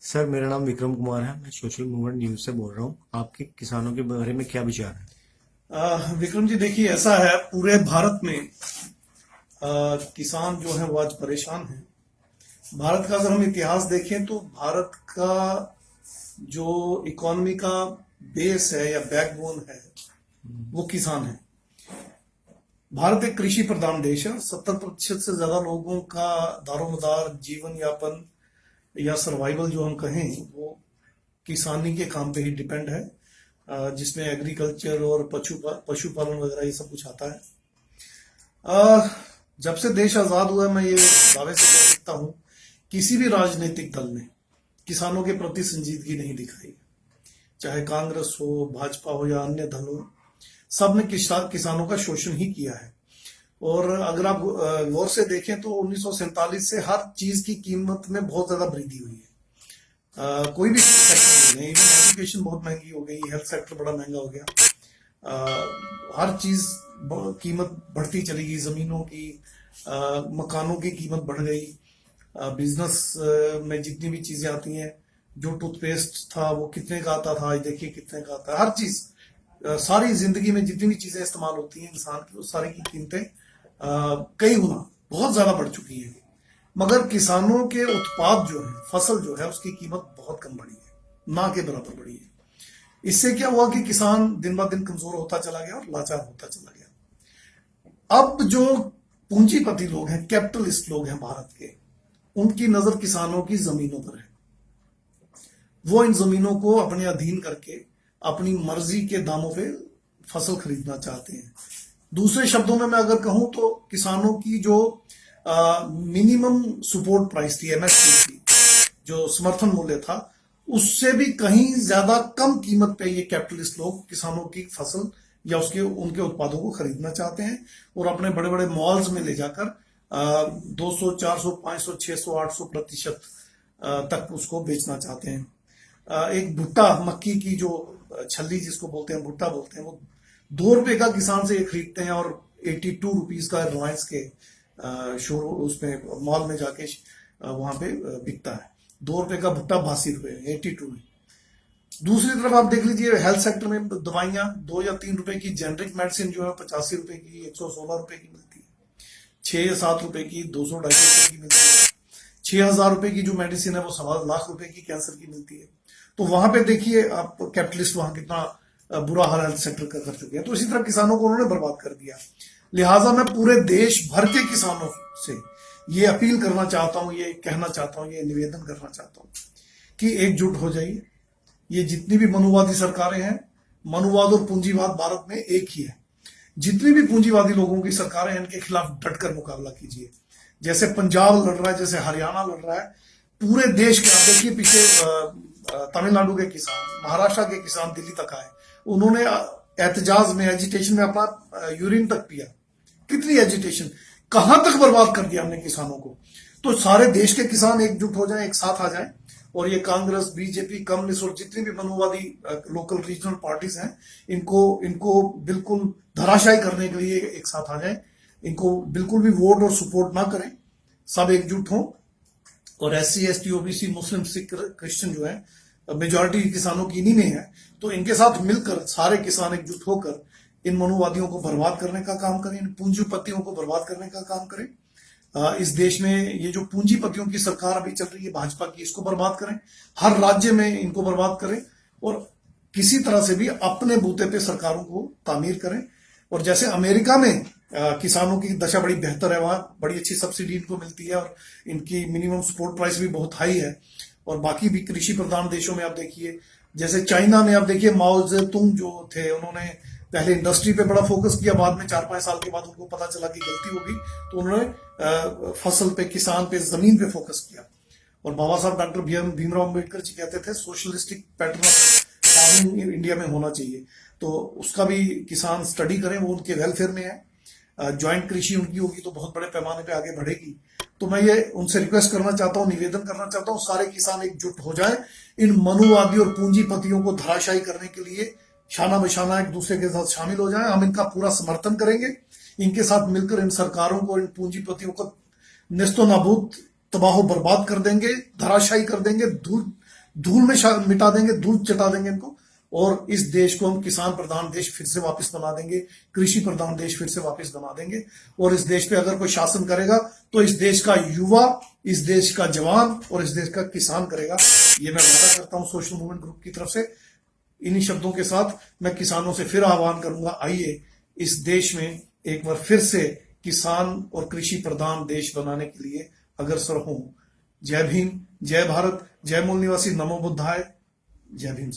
Sir, मेरा नाम विक्रम कुमार है। मैं सोशल मूवमेंट न्यूज से बोल रहा हूँ। आपके किसानों के बारे में क्या विचार है? विक्रम जी, देखिए ऐसा है, पूरे भारत में किसान जो है वो आज परेशान है। भारत का अगर हम इतिहास देखें तो भारत का जो इकोनॉमी का बेस है या बैकबोन है वो किसान है। भारत एक कृषि प्रधान देश है। 70% से ज्यादा लोगों का दारोमदार जीवन यापन या सर्वाइवल जो हम कहें वो किसानी के काम पे ही डिपेंड है, जिसमें एग्रीकल्चर और पशुपालन वगैरह ये सब कुछ आता है। जब से देश आजाद हुआ है, मैं ये दावे से कह सकता हूँ, किसी भी राजनीतिक दल ने किसानों के प्रति संजीदगी नहीं दिखाई। चाहे कांग्रेस हो, भाजपा हो या अन्य दल हो, सब ने किसानों का शोषण ही किया है। और अगर आप गौर से देखें तो 1947 से हर चीज की कीमत में बहुत ज्यादा वृद्धि हुई है। कोई भी सेक्टर नहीं, इवन एजुकेशन बहुत महंगी हो गई, हेल्थ सेक्टर बड़ा महंगा हो गया। हर चीज कीमत बढ़ती चली गई, जमीनों की, मकानों की कीमत बढ़ गई। बिजनेस में जितनी भी चीजें आती हैं, जो टूथपेस्ट था वो कितने का आता था, आज देखिए कितने का आता है। हर चीज, सारी जिंदगी में जितनी भी चीजें इस्तेमाल होती हैं इंसान की, वो सारी की कीमतें कई गुना बहुत ज्यादा बढ़ चुकी है। मगर किसानों के उत्पाद जो है, फसल जो है, उसकी कीमत बहुत कम बढ़ी है, ना के बराबर बढ़ी है। इससे क्या हुआ कि किसान दिन ब दिन कमजोर होता चला गया और लाचार होता चला गया। अब जो पूंजीपति लोग हैं, कैपिटलिस्ट लोग हैं भारत के, उनकी नजर किसानों की जमीनों पर है। वो इन जमीनों को अपने अधीन करके अपनी मर्जी के दामों पे फसल खरीदना चाहते हैं। दूसरे शब्दों में मैं अगर कहूं तो किसानों की जो मिनिमम सपोर्ट प्राइस थी, एमएसपी थी, जो समर्थन मूल्य था, उससे भी कहीं ज्यादा कम कीमत पे ये कैपिटलिस्ट लोग किसानों की फसल या उनके उत्पादों को खरीदना चाहते हैं और अपने बड़े बड़े मॉल्स में ले जाकर 200, 400, 500, 600, 800% तक उसको बेचना चाहते हैं। एक भुट्टा, मक्की की जो छल्ली जिसको बोलते हैं, भुट्टा बोलते हैं, वो 2 रुपए का किसान से ये खरीदते हैं और 82 रुपीज का रिलायंस के शोरूम, उसमें मॉल में जाके वहां पे बिकता है। 2 रुपए का भुट्टा 82 रुपए, 82 में। दूसरी तरफ आप देख लीजिए, हेल्थ सेक्टर में दवाइयां 2 या 3 रुपए की जेनरिक मेडिसिन जो है 85 रुपए की, 116 रुपए की मिलती है। 6 या 7 रुपए की 200, 250 रुपए की मिलती है। 6,000 रुपए की जो मेडिसिन है वो 1.25 लाख रुपए की कैंसर की मिलती है। तो वहां पे देखिए आप, कैपिटलिस्ट वहां कितना बुरा हाल हेल्थ सेक्टर का कर चुके हैं। तो इसी तरह किसानों को उन्होंने बर्बाद कर दिया। लिहाजा मैं पूरे देश भर के किसानों से ये अपील करना चाहता हूं, ये कहना चाहता हूं, ये निवेदन करना चाहता हूं कि एकजुट हो जाइए। ये जितनी भी मनुवादी सरकारें हैं, मनुवाद और पूंजीवाद भारत में एक ही है। जितनी भी पूंजीवादी लोगों की सरकारें हैं, इनके खिलाफ डटकर मुकाबला कीजिए। जैसे पंजाब लड़ रहा है, जैसे हरियाणा लड़ रहा है, पूरे देश के, आप देखिए पीछे तमिलनाडु के किसान, महाराष्ट्र के किसान दिल्ली तक आए, उन्होंने एहतजाज में, एजिटेशन में अपना यूरिन तक पिया। कितनी एजिटेशन, कहां तक बर्बाद कर दिया हमने किसानों को। तो सारे देश के किसान एकजुट हो जाएं, एक साथ आ जाएं, और ये कांग्रेस, बीजेपी, कम्युनिस्ट और जितनी भी मनुवादी लोकल रीजनल पार्टीज हैं, इनको बिल्कुल धराशायी करने के लिए एक साथ आ जाएं। इनको बिल्कुल भी वोट और सपोर्ट ना करें, सब एकजुट हों। और SC, ST, OBC, मुस्लिम, सिख, क्रिश्चियन जो है, मेजॉरिटी किसानों की इन्हीं में है। तो इनके साथ मिलकर सारे किसान एकजुट होकर इन मनुवादियों को बर्बाद करने का काम करें, इन पूंजीपतियों को बर्बाद करने का काम करें। इस देश में ये जो पूंजीपतियों की सरकार अभी चल रही है भाजपा की, इसको बर्बाद करें। हर राज्य में इनको बर्बाद करें और किसी तरह से भी अपने बूते पे सरकारों को तामीर करें। और जैसे अमेरिका में किसानों की दशा बड़ी बेहतर है, वहां बड़ी अच्छी सब्सिडी इनको मिलती है और इनकी मिनिमम सपोर्ट प्राइस भी बहुत हाई है। और बाकी भी कृषि प्रधान देशों में आप देखिए, जैसे चाइना में आप देखिए, माओ जेतुंग जो थे, उन्होंने पहले इंडस्ट्री पे बड़ा फोकस किया, बाद में 4-5 साल के बाद उनको पता चला कि गलती होगी, तो उन्होंने फसल पे, किसान पे, जमीन पे फोकस किया। और बाबा साहब डॉक्टर भीमराव अम्बेडकर जी कहते थे socialistic pattern of farming India में होना चाहिए। तो उसका भी किसान स्टडी करें, वो उनके वेलफेयर में है। ज्वाइंट कृषि उनकी होगी तो बहुत बड़े पैमाने पे आगे बढ़ेगी। तो मैं ये उनसे रिक्वेस्ट करना चाहता हूँ, निवेदन करना चाहता हूँ, सारे किसान एकजुट हो जाएं, इन मनुवादी और पूंजीपतियों को धराशायी करने के लिए शाना बशाना एक दूसरे के साथ शामिल हो जाएं। हम इनका पूरा समर्थन करेंगे, इनके साथ मिलकर इन सरकारों को, इन पूंजीपतियों को नेस्तो नाबूद, तबाह बर्बाद कर देंगे, धराशायी कर देंगे, धूल धूल में मिटा देंगे, धूल चटा देंगे इनको, और इस देश को हम किसान प्रधान देश फिर से वापस बना देंगे, कृषि प्रधान देश फिर से वापस बना देंगे। और इस देश पे अगर कोई शासन करेगा तो इस देश का युवा, इस देश का जवान और इस देश का किसान करेगा। ये मैं वादा करता हूं सोशल मूवमेंट ग्रुप की तरफ से। इन्हीं शब्दों के साथ मैं किसानों से फिर आह्वान करूंगा, आइए इस देश में एक बार फिर से किसान और कृषि प्रधान देश बनाने के लिए अग्रसर हों। जय भीम, जय भारत, जय मूल निवासी, नमो बुद्धाय, जय भीम।